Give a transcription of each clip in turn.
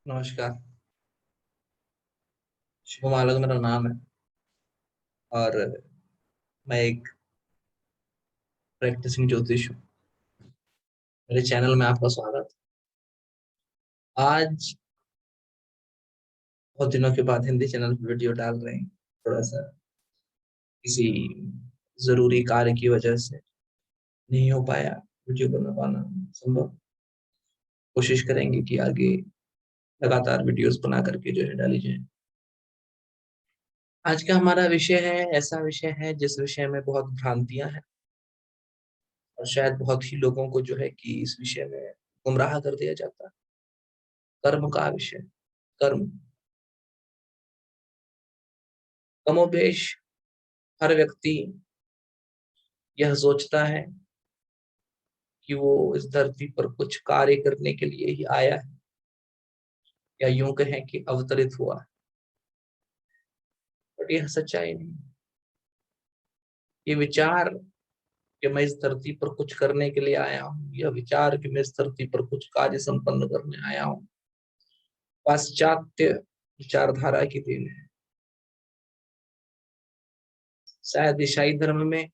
नमस्कार। शुभम आलोक मेरा नाम है और मैं एक प्रैक्टिसिंग ज्योतिष हूँ। मेरे चैनल में आपका स्वागत है। आज बहुत दिनों के बाद हिंदी चैनल पर वीडियो डाल रहे हैं। थोड़ा सा किसी जरूरी कार्य की वजह से नहीं हो पाया वीडियो बना पाना संभव। कोशिश करेंगे कि आगे लगातार वीडियोस बना करके जो है डाली जाए। आज का हमारा विषय है, ऐसा विषय है जिस विषय में बहुत भ्रांतियां हैं और शायद बहुत ही लोगों को जो है कि इस विषय में गुमराह कर दिया जाता है। कर्म का विषय। कर्म। कमोबेश हर व्यक्ति यह सोचता है कि वो इस धरती पर कुछ कार्य करने के लिए ही आया है, या यूं कहें कि अवतरित हुआ है। बट यह सच्चाई नहीं। ये विचार कि मैं इस धरती पर कुछ करने के लिए आया हूँ, यह विचार कि मैं इस धरती पर कुछ कार्य संपन्न करने आया हूँ, पाश्चात्य विचारधारा की देन है। शायद ईसाई धर्म में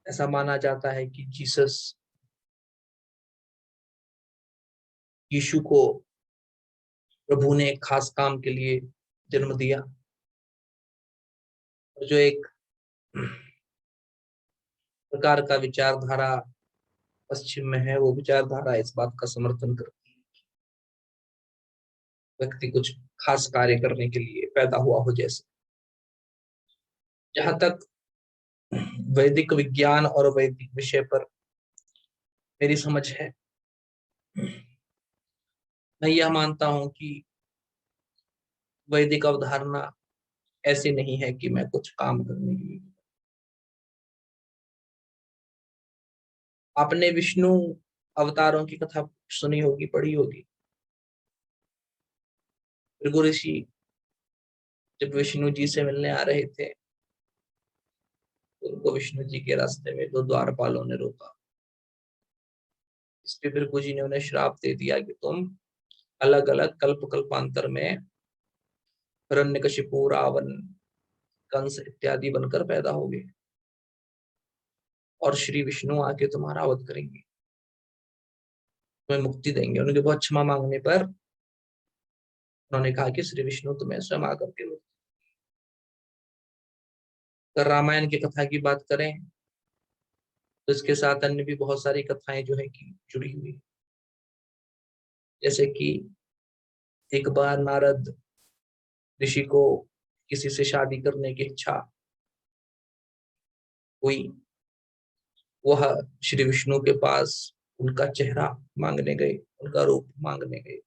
ऐसा माना जाता है कि जीसस, यीशु को प्रभु ने एक खास काम के लिए जन्म दिया। और जो एक प्रकार का विचारधारा पश्चिम में है, वो विचारधारा इस बात का समर्थन करती है व्यक्ति कुछ खास कार्य करने के लिए पैदा हुआ हो। जैसे जहां तक वैदिक विज्ञान और वैदिक विषय पर मेरी समझ है, मैं यह मानता हूं कि वैदिक अवधारणा ऐसी नहीं है कि मैं कुछ काम करने के लिए। आपने विष्णु अवतारों की कथा सुनी होगी, पढ़ी होगी। भृगु ऋषि जब विष्णु जी से मिलने आ रहे थे, तो उनको विष्णु जी के रास्ते में दो द्वारपालों ने रोका। इस पे भृगु जी ने उन्हें श्राप दे दिया कि तुम अलग अलग कल्प कल्पांतर में हिरण्यकशिपु, रावण, कंस इत्यादि बनकर पैदा होगे और श्री विष्णु आके तुम्हारा वध करेंगे, तुम्हें मुक्ति देंगे। उनके बहुत क्षमा मांगने पर उन्होंने कहा कि श्री विष्णु तुम्हें स्वयं आकर के मुक्ति। अगर रामायण की कथा की बात करें तो इसके साथ अन्य भी बहुत सारी कथाएं जो है कि जुड़ी हुई। जैसे कि एक बार नारद ऋषि को किसी से शादी करने की इच्छा हुई। वह श्री विष्णु के पास उनका चेहरा मांगने गए, उनका रूप मांगने गए।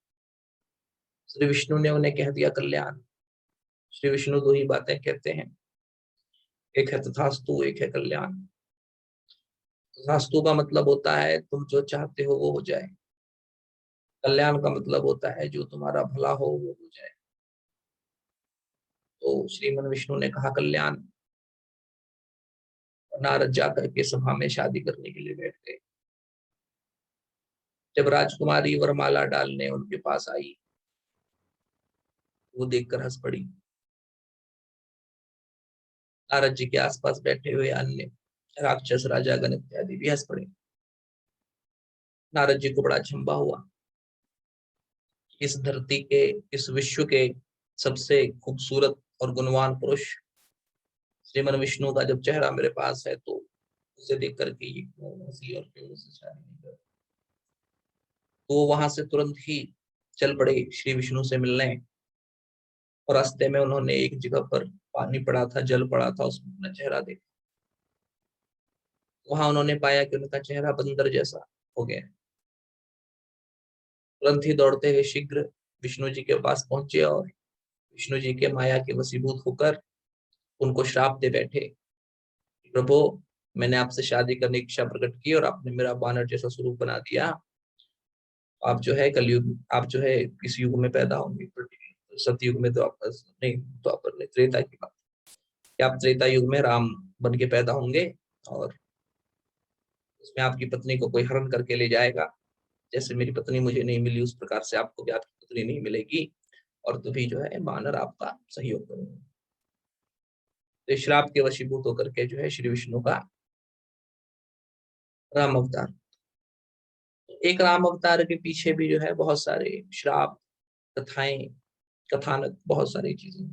श्री विष्णु ने उन्हें कह दिया कल्याण। श्री विष्णु दो ही बातें कहते हैं, एक है तथास्तु, एक है कल्याण। तथास्तु का मतलब होता है तुम जो चाहते हो वो हो जाए। कल्याण का मतलब होता है जो तुम्हारा भला हो वो हो जाए। तो श्रीमन विष्णु ने कहा कल्याण। नारद जाकर के सभा में शादी करने के लिए बैठ गए। जब राजकुमारी वरमाला डालने उनके पास आई, वो देखकर हंस पड़ी। नारद जी के आसपास बैठे हुए अन्य राक्षस, राजागण इत्यादि भी हंस पड़े। नारद जी को बड़ा अचंभा हुआ। इस धरती के, इस विश्व के सबसे खूबसूरत और गुणवान पुरुष श्रीमन विष्णु का जब चेहरा मेरे पास है, तो उसे देख करके ये क्यों हंसी और क्यों उससे शादी नहीं कर। तो वो वहां से तुरंत ही चल पड़े श्री विष्णु से मिलने। और रास्ते में उन्होंने एक जगह पर पानी पड़ा था, जल पड़ा था, उसमें अपना चेहरा देखा। वहां उन्होंने पाया कि उनका चेहरा बंदर जैसा हो गया। तुरंत ही दौड़ते हुए शीघ्र विष्णु जी के पास पहुंचे और विष्णु जी के माया के वशीभूत होकर उनको श्राप दे बैठे। प्रभु, मैंने आपसे शादी करने की इच्छा प्रकट की और आपने मेरा बानर जैसा स्वरूप बना दिया। आप जो है कलयुग, आप जो है इस युग में पैदा होंगे, सतयुग में तो आप नहीं, तो आप त्रेता की बात कि आप त्रेता युग में राम बन के पैदा होंगे और उसमें आपकी पत्नी को कोई हरण करके ले जाएगा जैसे मेरी पत्नी मुझे नहीं मिली उस प्रकार से आपको भी आपकी पत्नी नहीं मिलेगी, और तभी जो है वानर आपका सहयोग करेंगे। तो श्राप के वशीभूत होकर के जो है श्री विष्णु का राम अवतार। एक राम अवतार के पीछे भी जो है बहुत सारे श्राप, कथाएं, कथानक, बहुत सारी चीजें।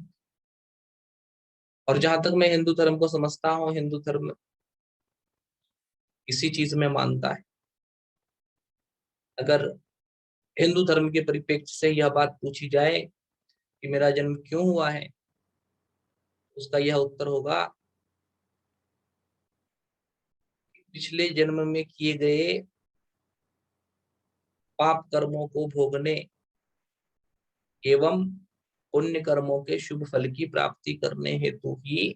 और जहां तक मैं हिंदू धर्म को समझता हूँ, हिंदू धर्म इसी चीज में मानता है। अगर हिंदू धर्म के परिप्रेक्ष्य से यह बात पूछी जाए कि मेरा जन्म क्यों हुआ है, उसका यह उत्तर होगा कि पिछले जन्म में किए गए पाप कर्मों को भोगने एवं पुण्य कर्मों के शुभ फल की प्राप्ति करने हेतु ही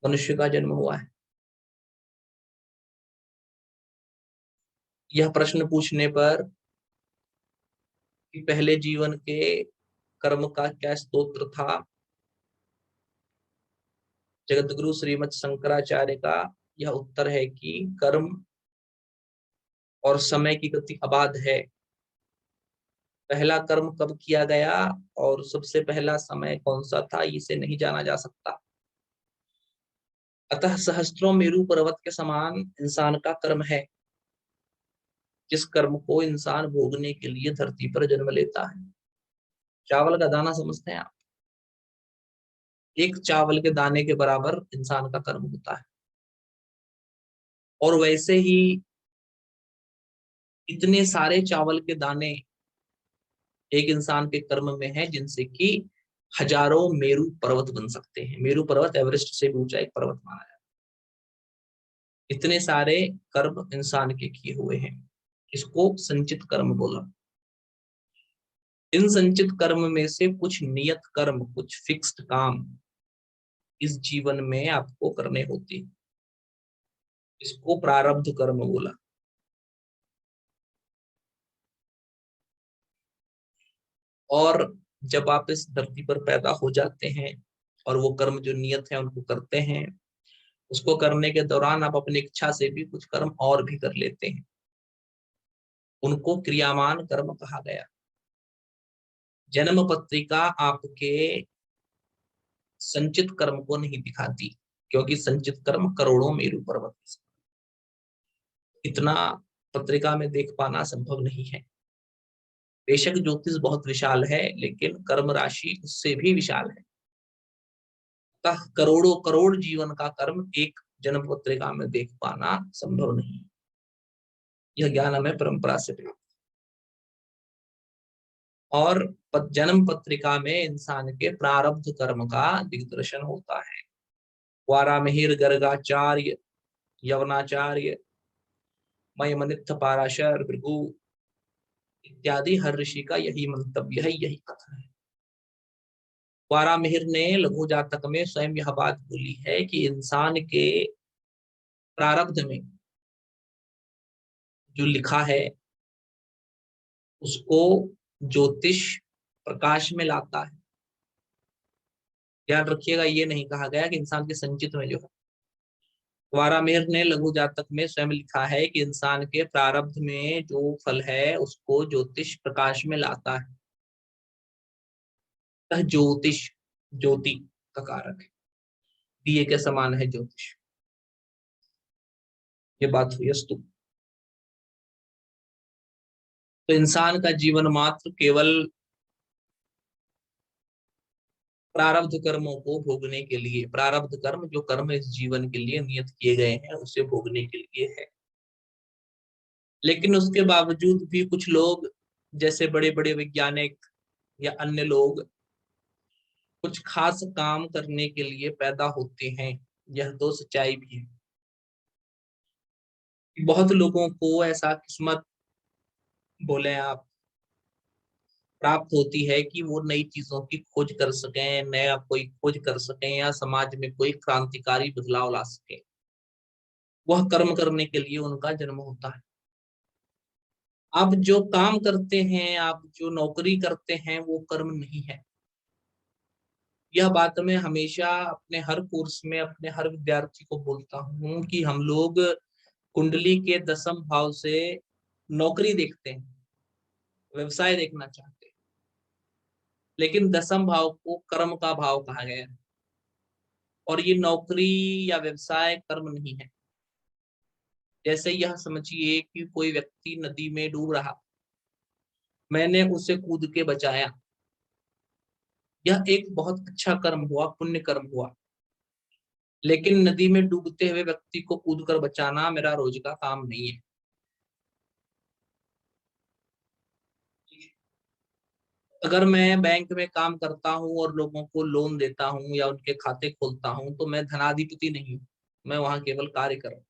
मनुष्य का जन्म हुआ है। यह प्रश्न पूछने पर कि पहले जीवन के कर्म का क्या स्तोत्र था, जगतगुरु श्रीमद शंकराचार्य का यह उत्तर है कि कर्म और समय की गति अबाध है। पहला कर्म कब किया गया और सबसे पहला समय कौन सा था, इसे नहीं जाना जा सकता। अतः सहस्त्रों मेरु पर्वत के समान इंसान का कर्म है, जिस कर्म को इंसान भोगने के लिए धरती पर जन्म लेता है। चावल का दाना समझते हैं आप? एक चावल के दाने के बराबर इंसान का कर्म होता है। और वैसे ही इतने सारे चावल के दाने एक इंसान के कर्म में है, जिनसे कि हजारों मेरु पर्वत बन सकते हैं। मेरु पर्वत एवरेस्ट से भी ऊंचा एक पर्वत माना जाता है। इतने सारे कर्म इंसान के किए हुए हैं, इसको संचित कर्म बोला। इन संचित कर्म में से कुछ नियत कर्म, कुछ फिक्स्ड काम इस जीवन में आपको करने होते हैं, इसको प्रारब्ध कर्म बोला। और जब आप इस धरती पर पैदा हो जाते हैं और वो कर्म जो नियत है उनको करते हैं, उसको करने के दौरान आप अपनी इच्छा से भी कुछ कर्म और भी कर लेते हैं, उनको क्रियामान कर्म कहा गया। जन्म पत्रिका आपके संचित कर्म को नहीं दिखाती, क्योंकि संचित कर्म करोड़ों मेरु पर्वत, इतना पत्रिका में देख पाना संभव नहीं है। बेशक ज्योतिष बहुत विशाल है, लेकिन कर्म राशि उससे भी विशाल है। अतः करोड़ों करोड़ जीवन का कर्म एक जन्म पत्रिका में देख पाना संभव नहीं। यह ज्ञान हमें परंपरा से प्राप्त। और जन्म पत्रिका में इंसान के प्रारब्ध कर्म का दिग्दर्शन होता है। वारामिहिर, गर्गाचार्य, यवनाचार्य, मयमनित्थ, पाराशर, भृगु इत्यादि हर ऋषि का यही मंतव्य है, यही कथन है। वारामिहिर ने लघु जातक में स्वयं यह बात बोली है कि इंसान के प्रारब्ध में जो लिखा है उसको ज्योतिष प्रकाश में लाता है। ध्यान रखिएगा, ये नहीं कहा गया कि इंसान के संचित में जो है। वारामिहिर ने लघु जातक में स्वयं लिखा है कि इंसान के प्रारब्ध में जो फल है उसको ज्योतिष प्रकाश में लाता है। ज्योतिष ज्योति का कारक है, दिए के समान है ज्योतिष। ये बात हुई अस्तु। तो इंसान का जीवन मात्र केवल प्रारब्ध कर्मों को भोगने के लिए, प्रारब्ध कर्म जो कर्म इस जीवन के लिए नियत किए गए हैं उसे भोगने के लिए है। लेकिन उसके बावजूद भी कुछ लोग, जैसे बड़े बड़े वैज्ञानिक या अन्य लोग, कुछ खास काम करने के लिए पैदा होते हैं। यह तो सच्चाई भी है। बहुत लोगों को ऐसा किस्मत बोले आप प्राप्त होती है कि वो नई चीजों की खोज कर सकें, नया कोई खोज कर सकें, या समाज में कोई क्रांतिकारी बदलाव ला सके। वह कर्म करने के लिए उनका जन्म होता है। आप जो काम करते हैं, आप जो नौकरी करते हैं, वो कर्म नहीं है। यह बात मैं हमेशा अपने हर कोर्स में अपने हर विद्यार्थी को बोलता हूँ कि हम लोग कुंडली के 10वें भाव से नौकरी देखते हैं, व्यवसाय देखना चाहते हैं, लेकिन दसम भाव को कर्म का भाव कहा गया है। और ये नौकरी या व्यवसाय कर्म नहीं है। जैसे यह समझिए कि कोई व्यक्ति नदी में डूब रहा, मैंने उसे कूद के बचाया, यह एक बहुत अच्छा कर्म हुआ, पुण्य कर्म हुआ। लेकिन नदी में डूबते हुए व्यक्ति को कूद कर बचाना मेरा रोज का काम नहीं है। अगर मैं बैंक में काम करता हूँ और लोगों को लोन देता हूँ या उनके खाते खोलता हूँ, तो मैं धनाधिपति नहीं हूँ, मैं वहां केवल कार्य कर रहा हूँ।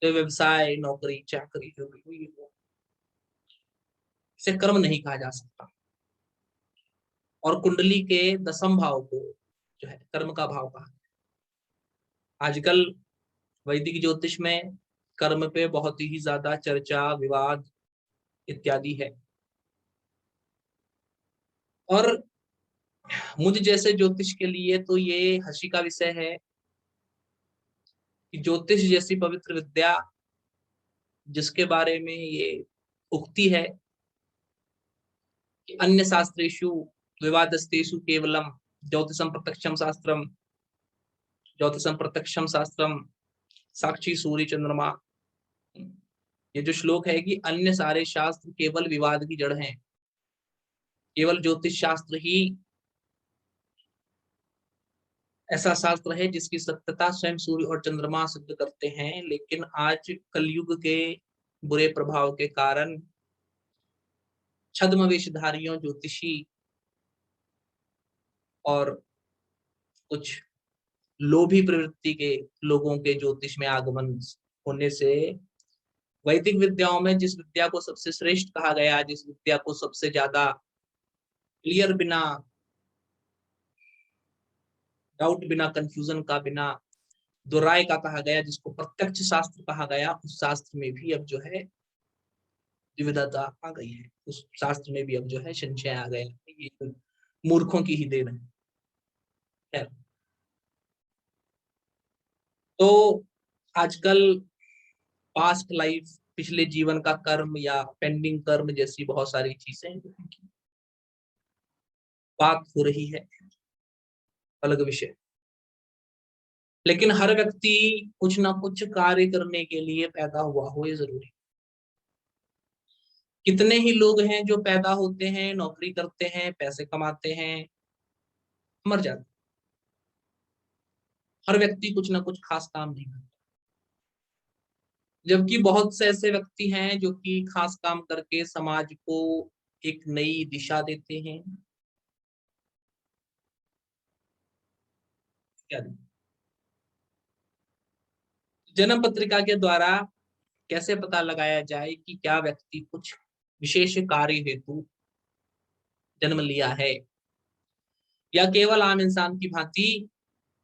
तो व्यवसाय, नौकरी, चाकरी जो भी हुई हो, इसे कर्म नहीं कहा जा सकता। और कुंडली के दसम भाव को जो है कर्म का भाव कहा। आजकल वैदिक ज्योतिष में कर्म पे बहुत ही ज्यादा चर्चा, विवाद इत्यादि है। और मुझ जैसे ज्योतिष के लिए तो ये हंसी का विषय है कि ज्योतिष जैसी पवित्र विद्या, जिसके बारे में ये उक्ति है कि अन्य शास्त्रेषु विवादस्तेषु केवलम ज्योतिषम प्रत्यक्षम शास्त्रम, ज्योतिषम प्रत्यक्षम शास्त्रम साक्षी सूर्य चंद्रमा। ये जो श्लोक है कि अन्य सारे शास्त्र केवल विवाद की जड़ हैं, केवल ज्योतिष शास्त्र ही ऐसा शास्त्र है जिसकी सत्यता स्वयं सूर्य और चंद्रमा सिद्ध करते हैं। लेकिन आज कलयुग के बुरे प्रभाव के कारण छद्म वेशधारियों ज्योतिषी और कुछ लोभी प्रवृत्ति के लोगों के ज्योतिष में आगमन होने से वैदिक विद्याओं में जिस विद्या को सबसे श्रेष्ठ कहा गया, जिस विद्या को सबसे ज्यादा क्लियर, बिना डाउट, बिना कंफ्यूजन का, बिना दुराय का कहा गया, जिसको प्रत्यक्ष शास्त्र कहा गया, उस शास्त्र में भी अब जो है विविधता आ गई है। उस शास्त्र में भी अब जो है संशय आ गया। ये मूर्खों की ही देन है। तो आजकल पास्ट लाइफ, पिछले जीवन का कर्म या पेंडिंग कर्म जैसी बहुत सारी चीजें बात हो रही है, अलग विषय। लेकिन हर व्यक्ति कुछ ना कुछ कार्य करने के लिए पैदा हुआ हो, ये जरूरी। कितने ही लोग हैं जो पैदा होते हैं, नौकरी करते हैं, पैसे कमाते हैं, मर जाते हैं। हर व्यक्ति कुछ ना कुछ खास काम नहीं करता। जबकि बहुत से ऐसे व्यक्ति हैं जो कि खास काम करके समाज को एक नई दिशा देते हैं। क्या जन्म पत्रिका के द्वारा कैसे पता लगाया जाए कि क्या व्यक्ति कुछ विशेष कार्य हेतु जन्म लिया है, या केवल आम इंसान की भांति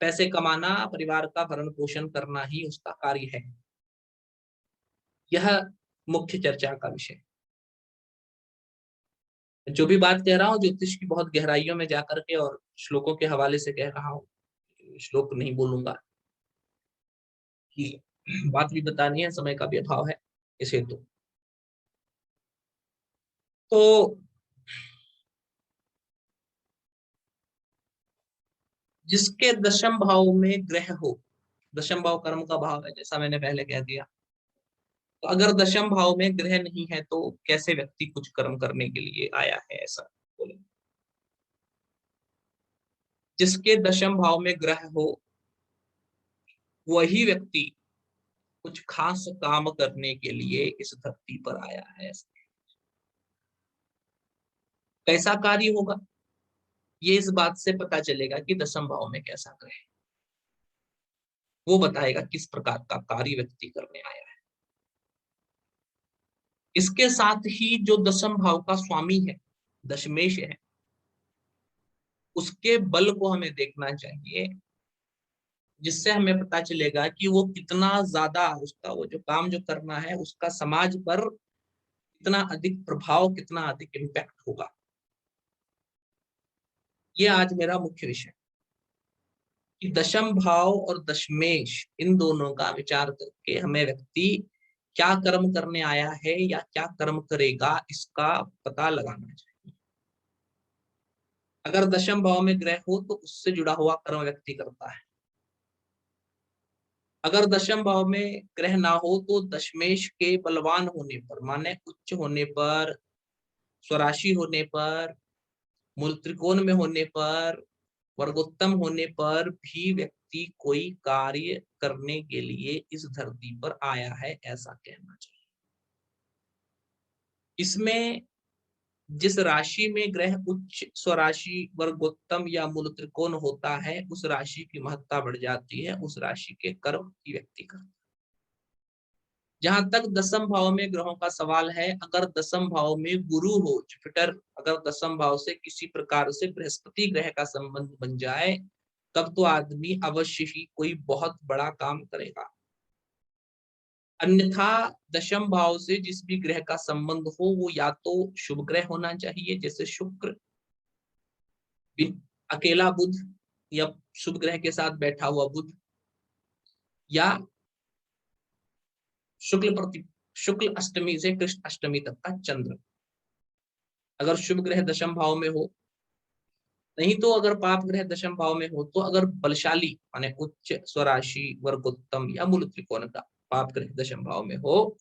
पैसे कमाना, परिवार का भरण पोषण करना ही उसका कार्य है? यह मुख्य चर्चा का विषय। जो भी बात कह रहा हूँ ज्योतिष की बहुत गहराइयों में जाकर के और श्लोकों के हवाले से कह रहा हूँ, श्लोक नहीं बोलूंगा कि बात भी बतानी है, समय का भी अभाव है इस हेतु। तो जिसके दशम भाव में ग्रह हो, दशम भाव कर्म का भाव है जैसा मैंने पहले कह दिया, तो अगर दशम भाव में ग्रह नहीं है तो कैसे व्यक्ति कुछ कर्म करने के लिए आया है, ऐसा बोले। जिसके दशम भाव में ग्रह हो वही व्यक्ति कुछ खास काम करने के लिए इस धरती पर आया है। कैसा कार्य होगा ये इस बात से पता चलेगा कि दशम भाव में कैसा ग्रह है, वो बताएगा किस प्रकार का कार्य व्यक्ति करने आया है। इसके साथ ही जो दशम भाव का स्वामी है, दशमेश है, उसके बल को हमें देखना चाहिए, जिससे हमें पता चलेगा कि वो कितना ज्यादा, उसका वो जो काम जो करना है उसका समाज पर कितना अधिक प्रभाव, कितना अधिक इम्पैक्ट होगा। ये आज मेरा मुख्य विषय कि दशम भाव और दशमेश, इन दोनों का विचार करके हमें व्यक्ति क्या कर्म करने आया है या क्या कर्म करेगा, इसका पता लगाना चाहिए। अगर दशम भाव में ग्रह हो तो उससे जुड़ा हुआ कर्म व्यक्ति करता है। अगर दशम भाव में ग्रह ना हो तो दशमेश के बलवान होने पर, माने उच्च होने पर, स्वराशि होने पर, मूल त्रिकोण में होने पर, वर्गोत्तम होने पर भी व्यक्ति कोई कार्य करने के लिए इस धरती पर आया है, ऐसा कहना चाहिए। इसमें जिस राशि में ग्रह उच्च, स्वराशि, वर्गोत्तम या मूल त्रिकोण होता है, उस राशि की महत्ता बढ़ जाती है, उस राशि के कर्म की व्यक्ति करता है। जहां तक दसम भाव में ग्रहों का सवाल है, अगर दसम भाव में गुरु हो, जुपिटर अगर दसम भाव से किसी प्रकार से बृहस्पति ग्रह का संबंध बन जाए, तब तो आदमी अवश्य ही कोई बहुत बड़ा काम करेगा। अन्यथा दशम भाव से जिस भी ग्रह का संबंध हो, वो या तो शुभ ग्रह होना चाहिए, जैसे शुक्र, अकेला बुध, या शुभ ग्रह के साथ बैठा हुआ बुध, या शुक्ल अष्टमी से कृष्ण अष्टमी तक का चंद्र, अगर शुभ ग्रह दशम भाव में हो। नहीं तो अगर पाप ग्रह दशम भाव में हो, तो अगर बलशाली माने उच्च, स्वराशि, वर्गोत्तम या मूल त्रिकोण का पाप ग्रह दशम भाव में हो,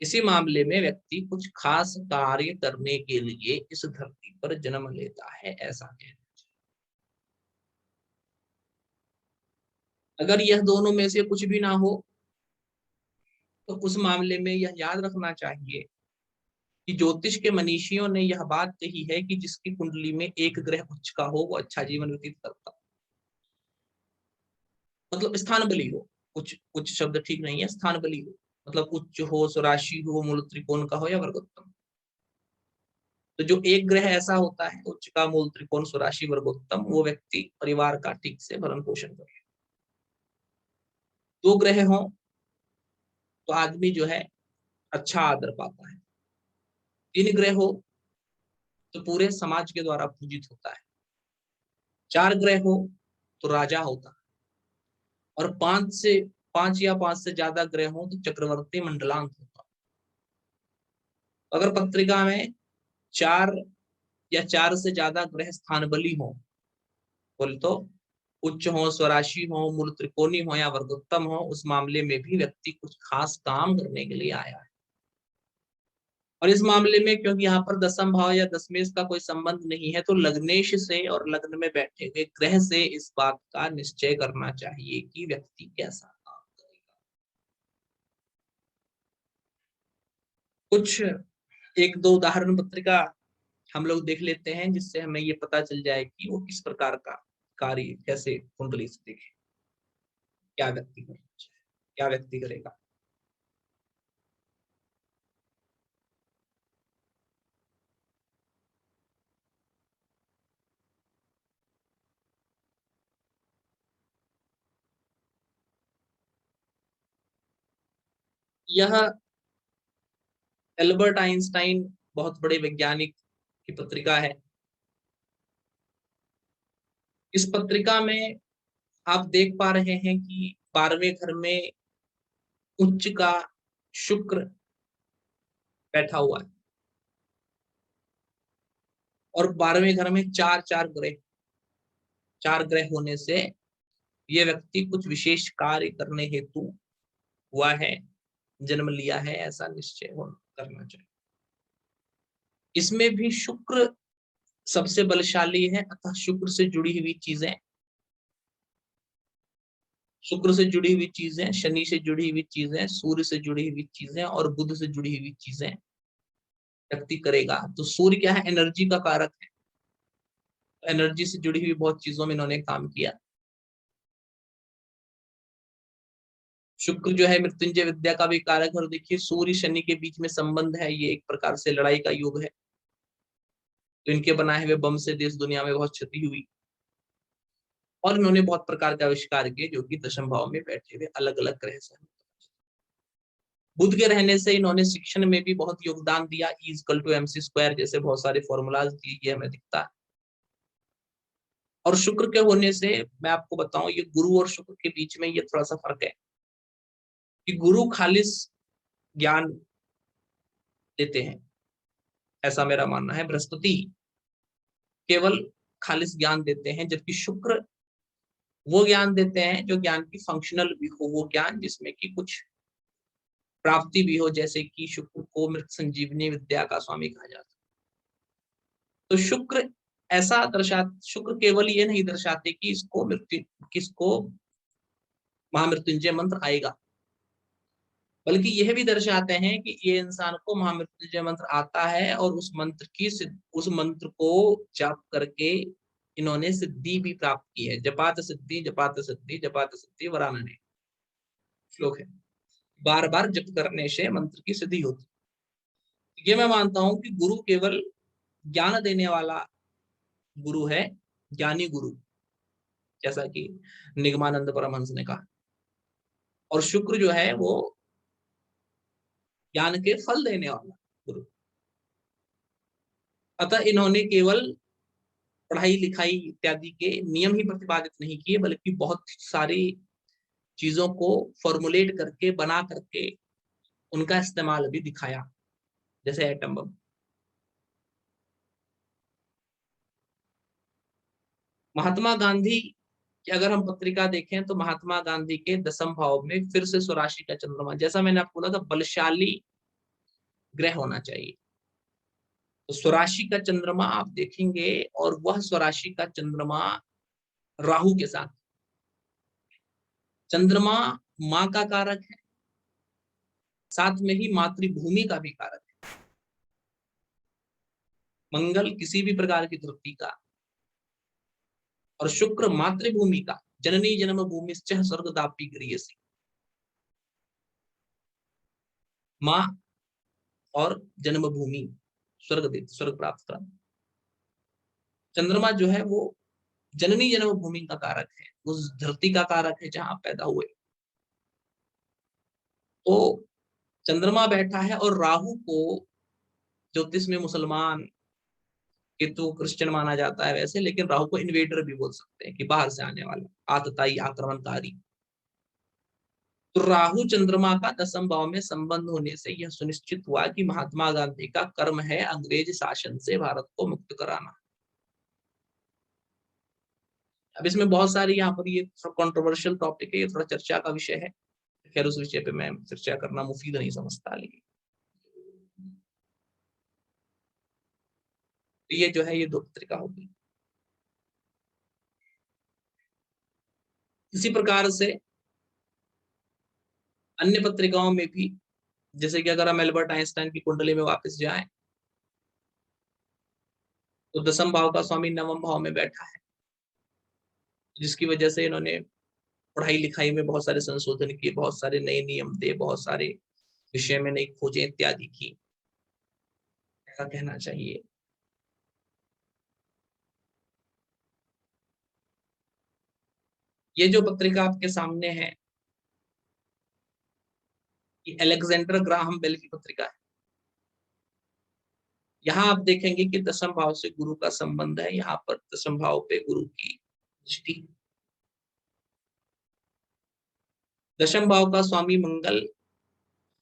इसी मामले में व्यक्ति कुछ खास कार्य करने के लिए इस धरती पर जन्म लेता है, ऐसा कहना। अगर यह दोनों में से कुछ भी ना हो, तो उस मामले में यह याद रखना चाहिए कि ज्योतिष के मनीषियों ने यह बात कही है कि जिसकी कुंडली में एक ग्रह उच्च का हो, वो अच्छा जीवन व्यतीत करता, मतलब स्थान बली हो, उच्च उच्च शब्द ठीक नहीं है, स्थान बली हो, मतलब उच्च हो, स्वराशि हो, मूल त्रिकोण का हो या वर्गोत्तम। तो जो एक ग्रह ऐसा होता है उच्च का, मूल त्रिकोण, स्वराशि, वर्गोत्तम, वो व्यक्ति परिवार का ठीक से भरण पोषण करे। दो ग्रह हो तो आदमी जो है अच्छा आदर पाता है। तीन ग्रह हो तो पूरे समाज के द्वारा पूजित होता है। चार ग्रह हो तो राजा होता है। और पांच या पांच से ज्यादा ग्रह हो तो चक्रवर्ती मंडलांक होता है। अगर पत्रिका में चार या चार से ज्यादा ग्रह स्थान बली हो, बोले तो उच्च हो, स्वराशि हो, मूल त्रिकोणी हो या वर्गोत्तम हो, उस मामले में भी व्यक्ति कुछ खास काम करने के लिए आया है। और इस मामले में क्योंकि यहाँ पर दसम भाव या दशमेश का कोई संबंध नहीं है, तो लग्नेश से और लग्न में बैठे हुए ग्रह से इस बात का निश्चय करना चाहिए कि व्यक्ति कैसा काम करेगा। कुछ एक दो उदाहरण पत्रिका हम लोग देख लेते हैं, जिससे हमें ये पता चल जाए कि वो किस प्रकार का कार्य कैसे कुंडली से देखे, क्या व्यक्ति करना चाहिए, क्या व्यक्ति करेगा। यह एल्बर्ट आइंस्टाइन, बहुत बड़े वैज्ञानिक की पत्रिका है। इस पत्रिका में आप देख पा रहे हैं कि 12वें घर में उच्च का शुक्र बैठा हुआ है, और 12वें घर में चार चार ग्रह होने से ये व्यक्ति कुछ विशेष कार्य करने हेतु हुआ है, जन्म लिया है, ऐसा निश्चय करना चाहिए। इसमें भी शुक्र सबसे बलशाली है, अतः शुक्र से जुड़ी हुई चीजें, शुक्र से जुड़ी हुई चीजें, शनि से जुड़ी हुई चीजें, सूर्य से जुड़ी हुई चीजें और बुध से जुड़ी हुई चीजें व्यक्ति करेगा। तो सूर्य क्या है, एनर्जी का कारक है, एनर्जी से जुड़ी हुई बहुत चीजों में इन्होंने काम किया। शुक्र जो है मृत्युंजय विद्या का भी कारक है, और देखिए सूर्य शनि के बीच में संबंध है, ये एक प्रकार से लड़ाई का युग है। तो इनके बनाए हुए बम से देश दुनिया में बहुत क्षति हुई, और इन्होंने बहुत प्रकार के आविष्कार किए जो कि दशम भाव में बैठे हुए अलग अलग ग्रह से। बुध के रहने से इन्होंने शिक्षण में भी बहुत योगदान दिया, E=mc² जैसे बहुत सारे फॉर्मूलाज दिए, ये हमें दिखता है। और शुक्र के होने से मैं आपको बताऊं, ये गुरु और शुक्र के बीच में ये थोड़ा सा फर्क है कि गुरु खालिस ज्ञान देते हैं, ऐसा मेरा मानना है। बृहस्पति केवल खालिस ज्ञान देते हैं, जबकि शुक्र वो ज्ञान देते हैं जो ज्ञान की फंक्शनल भी हो, वो ज्ञान जिसमें कि कुछ प्राप्ति भी हो, जैसे कि शुक्र को मृत संजीवनी विद्या का स्वामी कहा जाता है। तो शुक्र ऐसा शुक्र केवल ये नहीं दर्शाते कि इसको किसको महामृत्युंजय मंत्र आएगा, बल्कि यह भी दर्शाते हैं कि ये इंसान को महामृत्युंजय मंत्र आता है और उस मंत्र को जाप करके इन्होंने सिद्धि भी प्राप्त की है। जपात सिद्धि जपात सिद्धि जपात सिद्धि वरानने श्लोक है। बार बार जप करने से मंत्र की सिद्धि होती है। ये मैं मानता हूं कि गुरु केवल ज्ञान देने वाला गुरु है, ज्ञानी गुरु, जैसा कि निगमानंद परमहंस ने कहा। और शुक्र जो है वो ज्ञान के फल देने वाला गुरु। अतः इन्होंने केवल पढ़ाई लिखाई इत्यादि के नियम ही प्रतिपादित नहीं किए, बल्कि बहुत सारी चीजों को फॉर्मुलेट करके बना करके उनका इस्तेमाल भी दिखाया, जैसे एटम बम। महात्मा गांधी की अगर हम पत्रिका देखें तो महात्मा गांधी के 10वें भाव में फिर से स्वराशि का चंद्रमा, जैसा मैंने आपको बोला था, बलशाली ग्रह होना चाहिए। तो स्वराशि का चंद्रमा आप देखेंगे, और वह स्वराशि का चंद्रमा राहु के साथ। चंद्रमा माँ का कारक है, साथ में ही मातृभूमि का भी कारक है। मंगल किसी भी प्रकार की धरती का, और शुक्र मातृभूमि का। जननी जन्म भूमि स्वर्गदापी गृहसी, माँ और जन्मभूमि, स्वर्ग प्राप्त करना। चंद्रमा जो है वो जननी जन्म भूमि का कारक है, उस धरती का कारक है जहां पैदा हुए। तो चंद्रमा बैठा है, और राहु को ज्योतिष में मुसलमान, केतु क्रिश्चियन माना जाता है वैसे, लेकिन राहु को इन्वेडर भी बोल सकते हैं, कि बाहर से आने वाला आतताई आक्रमणकारी। तो राहु चंद्रमा का 10वें भाव में संबंध होने से यह सुनिश्चित हुआ कि महात्मा गांधी का कर्म है अंग्रेज शासन से भारत को मुक्त कराना। अब इसमें बहुत सारी, यहाँ पर ये कंट्रोवर्शियल टॉपिक है, ये थोड़ा चर्चा का विषय है। खैर उस विषय पे मैं चर्चा करना मुफीद नहीं समझता, लेकिन तो ये जो है ये 2 पत्रिका होगी। इसी प्रकार से अन्य पत्रिकाओं में भी, जैसे कि अगर हम एल्बर्ट आइंस्टाइन की कुंडली में वापस जाएं, तो 10वें भाव का स्वामी 9वें भाव में बैठा है, जिसकी वजह से इन्होंने पढ़ाई लिखाई में बहुत सारे संशोधन किए, बहुत सारे नए नियम दे, बहुत सारे विषय में नई खोजें इत्यादि की, ऐसा कहना चाहिए। ये जो पत्रिका आपके सामने है, ये अलेक्जेंडर ग्राहम बेल की पत्रिका है। यहाँ आप देखेंगे कि 10वें भाव से गुरु का संबंध है, यहाँ पर 10वें भाव पे गुरु की दृष्टि। 10वें भाव का स्वामी मंगल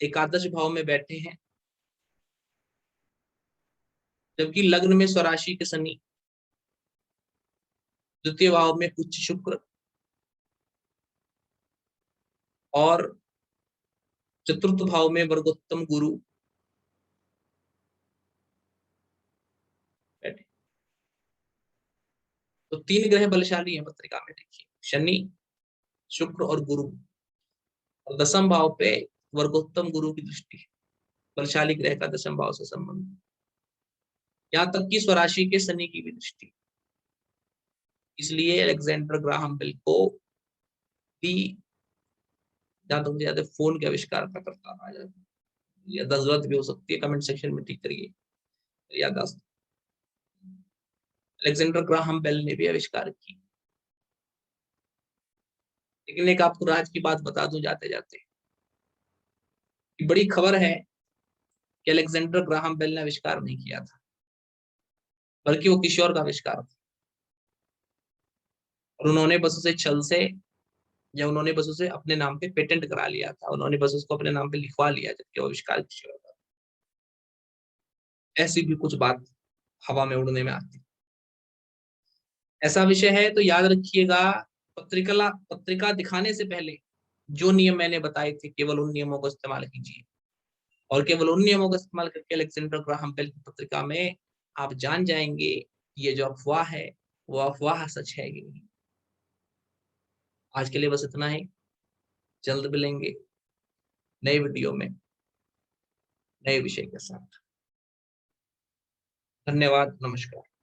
एकादश भाव में बैठे हैं, जबकि लग्न में स्वराशि के शनि, द्वितीय भाव में उच्च शुक्र, और चतुर्थ भाव में वर्गोत्तम गुरु बैठे। तो 3 ग्रह बलशाली हैं पत्रिका में, देखिए शनि, शुक्र और गुरु, और 10वें भाव पे वर्गोत्तम गुरु की दृष्टि है। बलशाली ग्रह का 10वें भाव से संबंध, यहाँ तक कि स्वराशि के शनि की भी दृष्टि। इसलिए अलेक्जेंडर ग्राहम बेल को भी ज्यादा से ज्यादा फोन के आविष्कार का करता रहा जाए, या जरूरत भी हो सकती है, कमेंट सेक्शन में ठीक करिए यादाश्त। अलेक्जेंडर ग्राहम बेल ने भी आविष्कार की। लेकिन एक आपको राज की बात बता दूं जाते जाते, बड़ी खबर है कि अलेक्जेंडर ग्राहम बेल ने आविष्कार नहीं किया था, बल्कि वो किशोर का आविष्कार था, और उन्होंने बस उसे छल से या उन्होंने बस उसे अपने नाम पे पेटेंट करा लिया था, उन्होंने बस उसको अपने नाम पे लिखवा लिया जबकि वो आविष्कार किसी और का। ऐसी भी कुछ बात हवा में उड़ने में आती। ऐसा विषय है तो याद रखिएगा, पत्रिका दिखाने से पहले जो नियम मैंने बताए थे केवल उन नियमों को इस्तेमाल कीजिए, और केवल उन नियमों का इस्तेमाल करके अलेक्जेंडर ग्राहम बेल की पत्रिका में आप जान जाएंगे ये जो अफवाह है वो अफवाह सच है कि नहीं। आज के लिए बस इतना ही। जल्द मिलेंगे नए वीडियो में नए विषय के साथ। धन्यवाद, नमस्कार।